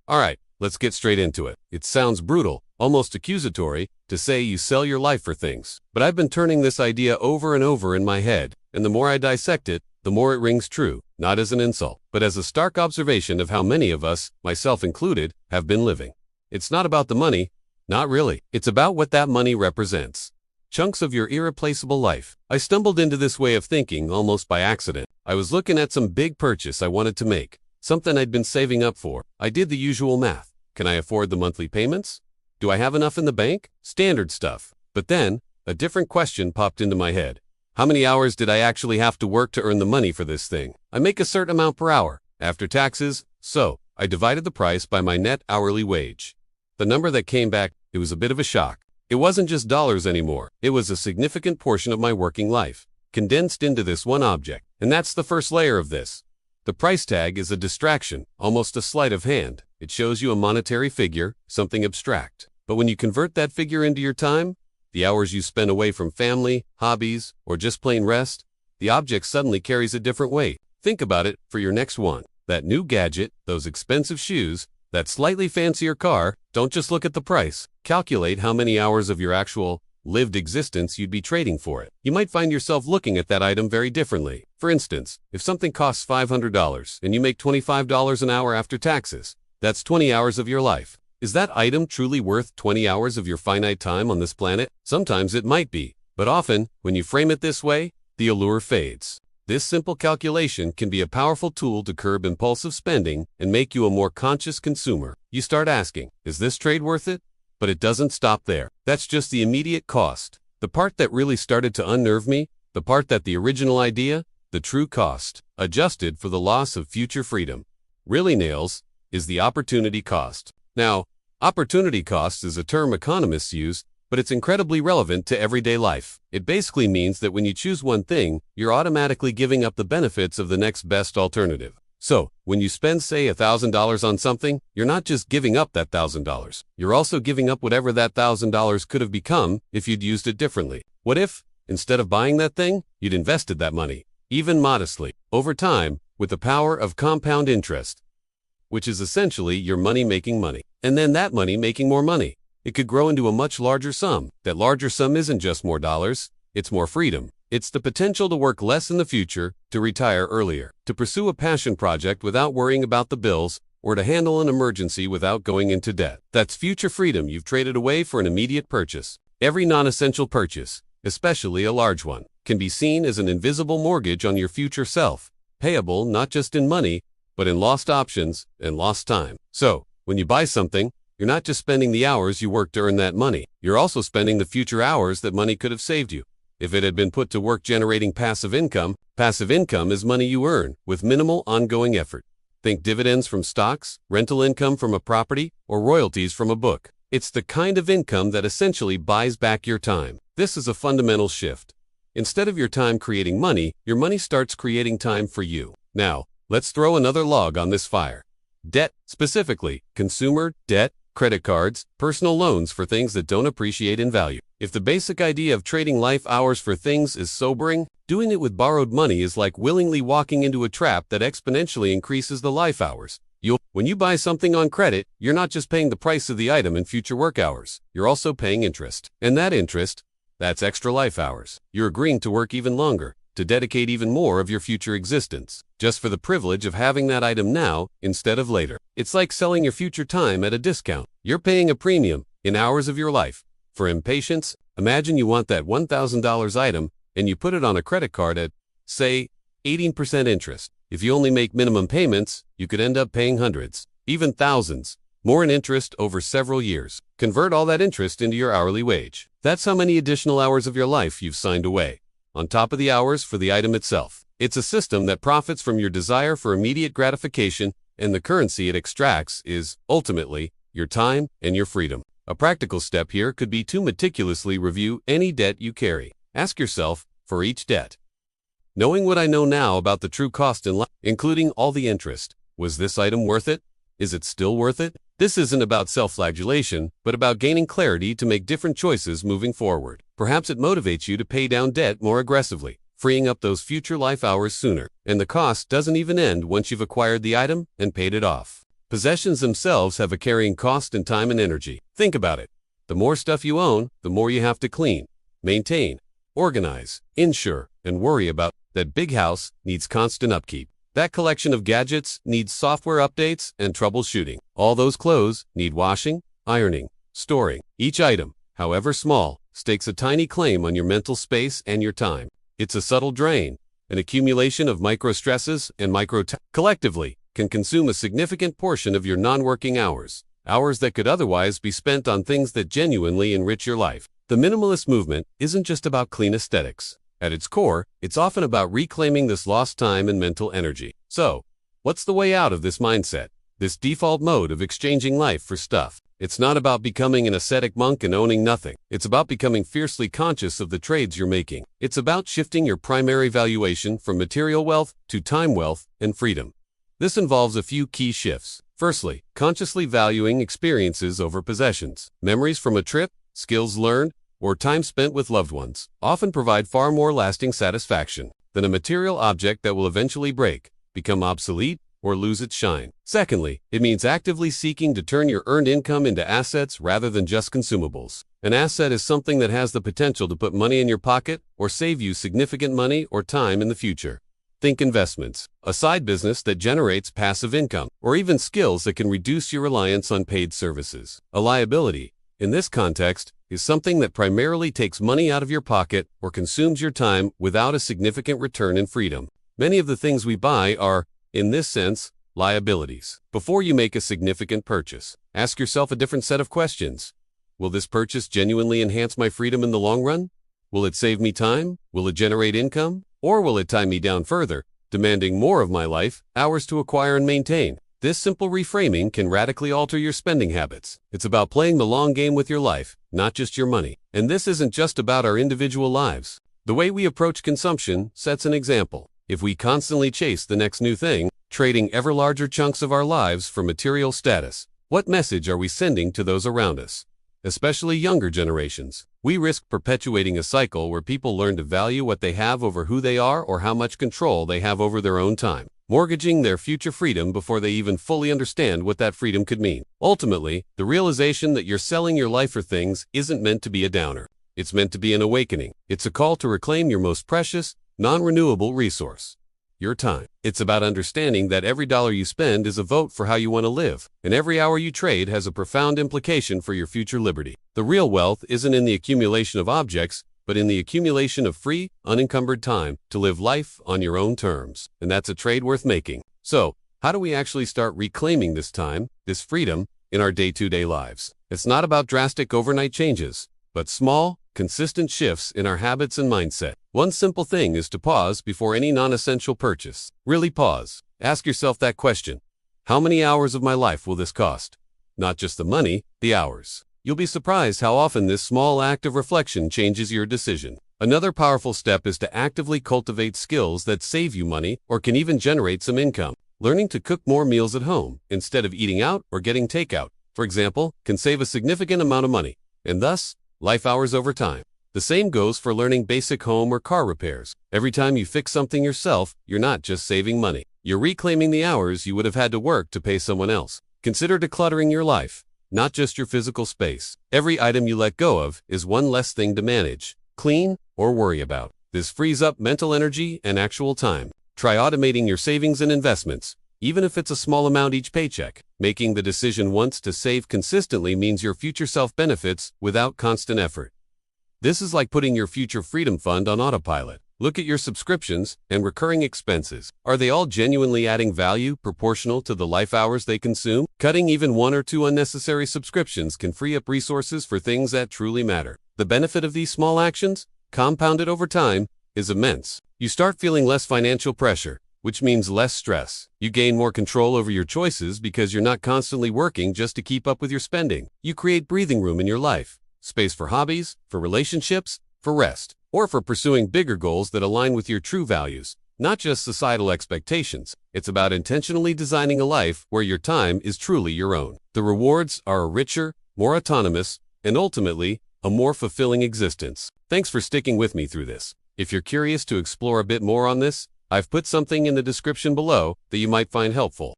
Alright, let's get straight into it. It sounds brutal, almost accusatory, to say you sell your life for things. But I've been turning this idea over and over in my head, and the more I dissect it, the more it rings true, not as an insult, but as a stark observation of how many of us, myself included, have been living. It's not about the money, not really. It's about what that money represents. Chunks of your irreplaceable life. I stumbled into this way of thinking almost by accident. I was looking at some big purchase I wanted to make, something I'd been saving up for. I did the usual math. Can I afford the monthly payments? Do I have enough in the bank? Standard stuff. But then, a different question popped into my head. How many hours did I actually have to work to earn the money for this thing? I make a certain amount per hour, after taxes, so I divided the price by my net hourly wage. The number that came back, it was a bit of a shock. It wasn't just dollars anymore. It was a significant portion of my working life, condensed into this one object. And that's the first layer of this. The price tag is a distraction, almost a sleight of hand. It shows you a monetary figure, something abstract. But when you convert that figure into your time, the hours you spend away from family, hobbies, or just plain rest, the object suddenly carries a different weight. Think about it for your next one. That new gadget, those expensive shoes, that slightly fancier car. Don't just look at the price. Calculate how many hours of your actual, lived existence you'd be trading for it. You might find yourself looking at that item very differently. For instance, if something costs $500 and you make $25 an hour after taxes, that's 20 hours of your life. Is that item truly worth 20 hours of your finite time on this planet? Sometimes it might be, but often, when you frame it this way, the allure fades. This simple calculation can be a powerful tool to curb impulsive spending and make you a more conscious consumer. You start asking, is this trade worth it? But it doesn't stop there. That's just the immediate cost. The part that really started to unnerve me, the part that the original idea, the true cost, adjusted for the loss of future freedom, really nails, is the opportunity cost. Now, opportunity cost is a term economists use, but it's incredibly relevant to everyday life. It basically means that when you choose one thing, you're automatically giving up the benefits of the next best alternative. So, when you spend, say, $1,000 on something, you're not just giving up that $1,000. You're also giving up whatever that $1,000 could have become if you'd used it differently. What if, instead of buying that thing, you'd invested that money, even modestly, over time, with the power of compound interest, which is essentially your money making money, and then that money making more money. It could grow into a much larger sum. That larger sum isn't just more dollars, it's more freedom. It's the potential to work less in the future, to retire earlier, to pursue a passion project without worrying about the bills, or to handle an emergency without going into debt. That's future freedom you've traded away for an immediate purchase. Every non-essential purchase, especially a large one, can be seen as an invisible mortgage on your future self, payable not just in money, but in lost options and lost time. So, when you buy something, you're not just spending the hours you worked to earn that money. You're also spending the future hours that money could have saved you. If it had been put to work generating passive income is money you earn with minimal ongoing effort. Think dividends from stocks, rental income from a property, or royalties from a book. It's the kind of income that essentially buys back your time. This is a fundamental shift. Instead of your time creating money, your money starts creating time for you. Now, let's throw another log on this fire. Debt, specifically, consumer debt, credit cards, personal loans for things that don't appreciate in value. If the basic idea of trading life hours for things is sobering, doing it with borrowed money is like willingly walking into a trap that exponentially increases the life hours. When you buy something on credit, you're not just paying the price of the item in future work hours. You're also paying interest. And that interest, that's extra life hours. You're agreeing to work even longer, to dedicate even more of your future existence, just for the privilege of having that item now instead of later. It's like selling your future time at a discount. You're paying a premium, in hours of your life. For impatience, imagine you want that $1,000 item and you put it on a credit card at, say, 18% interest. If you only make minimum payments, you could end up paying hundreds, even thousands, more in interest over several years. Convert all that interest into your hourly wage. That's how many additional hours of your life you've signed away, on top of the hours for the item itself. It's a system that profits from your desire for immediate gratification, and the currency it extracts is, ultimately, your time and your freedom. A practical step here could be to meticulously review any debt you carry. Ask yourself, for each debt, knowing what I know now about the true cost in life, including all the interest, was this item worth it? Is it still worth it? This isn't about self-flagellation, but about gaining clarity to make different choices moving forward. Perhaps it motivates you to pay down debt more aggressively, freeing up those future life hours sooner. And the cost doesn't even end once you've acquired the item and paid it off. Possessions themselves have a carrying cost in time and energy. Think about it. The more stuff you own, the more you have to clean, maintain, organize, insure, and worry about. That big house needs constant upkeep. That collection of gadgets needs software updates and troubleshooting. All those clothes need washing, ironing, storing. Each item, however small, stakes a tiny claim on your mental space and your time. It's a subtle drain, an accumulation of micro-stresses and collectively can consume a significant portion of your non-working hours, hours that could otherwise be spent on things that genuinely enrich your life. The minimalist movement isn't just about clean aesthetics. At its core, it's often about reclaiming this lost time and mental energy. So, what's the way out of this mindset? This default mode of exchanging life for stuff? It's not about becoming an ascetic monk and owning nothing. It's about becoming fiercely conscious of the trades you're making. It's about shifting your primary valuation from material wealth to time wealth and freedom. This involves a few key shifts. Firstly, consciously valuing experiences over possessions. Memories from a trip, skills learned, or time spent with loved ones often provide far more lasting satisfaction than a material object that will eventually break, become obsolete, or lose its shine. Secondly, it means actively seeking to turn your earned income into assets rather than just consumables. An asset is something that has the potential to put money in your pocket or save you significant money or time in the future. Think investments, a side business that generates passive income, or even skills that can reduce your reliance on paid services. A liability, in this context, is something that primarily takes money out of your pocket or consumes your time without a significant return in freedom. Many of the things we buy are, in this sense, liabilities. Before you make a significant purchase, ask yourself a different set of questions. Will this purchase genuinely enhance my freedom in the long run? Will it save me time? Will it generate income? Or will it tie me down further, demanding more of my life, hours to acquire and maintain? This simple reframing can radically alter your spending habits. It's about playing the long game with your life, not just your money. And this isn't just about our individual lives. The way we approach consumption sets an example. If we constantly chase the next new thing, trading ever larger chunks of our lives for material status, what message are we sending to those around us? Especially younger generations. We risk perpetuating a cycle where people learn to value what they have over who they are or how much control they have over their own time, mortgaging their future freedom before they even fully understand what that freedom could mean. Ultimately, the realization that you're selling your life for things isn't meant to be a downer. It's meant to be an awakening. It's a call to reclaim your most precious, non-renewable resource, your time. It's about understanding that every dollar you spend is a vote for how you want to live, and every hour you trade has a profound implication for your future liberty. The real wealth isn't in the accumulation of objects, but in the accumulation of free, unencumbered time to live life on your own terms. And that's a trade worth making. So, how do we actually start reclaiming this time, this freedom, in our day-to-day lives? It's not about drastic overnight changes, but small, consistent shifts in our habits and mindset. One simple thing is to pause before any non-essential purchase. Really pause. Ask yourself that question. How many hours of my life will this cost? Not just the money, the hours. You'll be surprised how often this small act of reflection changes your decision. Another powerful step is to actively cultivate skills that save you money or can even generate some income. Learning to cook more meals at home instead of eating out or getting takeout, for example, can save a significant amount of money, and thus, life hours over time. The same goes for learning basic home or car repairs. Every time you fix something yourself, you're not just saving money. You're reclaiming the hours you would have had to work to pay someone else. Consider decluttering your life, not just your physical space. Every item you let go of is one less thing to manage, clean, or worry about. This frees up mental energy and actual time. Try automating your savings and investments, even if it's a small amount each paycheck. Making the decision once to save consistently means your future self benefits without constant effort. This is like putting your future freedom fund on autopilot. Look at your subscriptions and recurring expenses. Are they all genuinely adding value proportional to the life hours they consume? Cutting even one or two unnecessary subscriptions can free up resources for things that truly matter. The benefit of these small actions, compounded over time, is immense. You start feeling less financial pressure, which means less stress. You gain more control over your choices because you're not constantly working just to keep up with your spending. You create breathing room in your life, space for hobbies, for relationships, for rest, or for pursuing bigger goals that align with your true values, not just societal expectations. It's about intentionally designing a life where your time is truly your own. The rewards are a richer, more autonomous, and ultimately, a more fulfilling existence. Thanks for sticking with me through this. If you're curious to explore a bit more on this, I've put something in the description below that you might find helpful.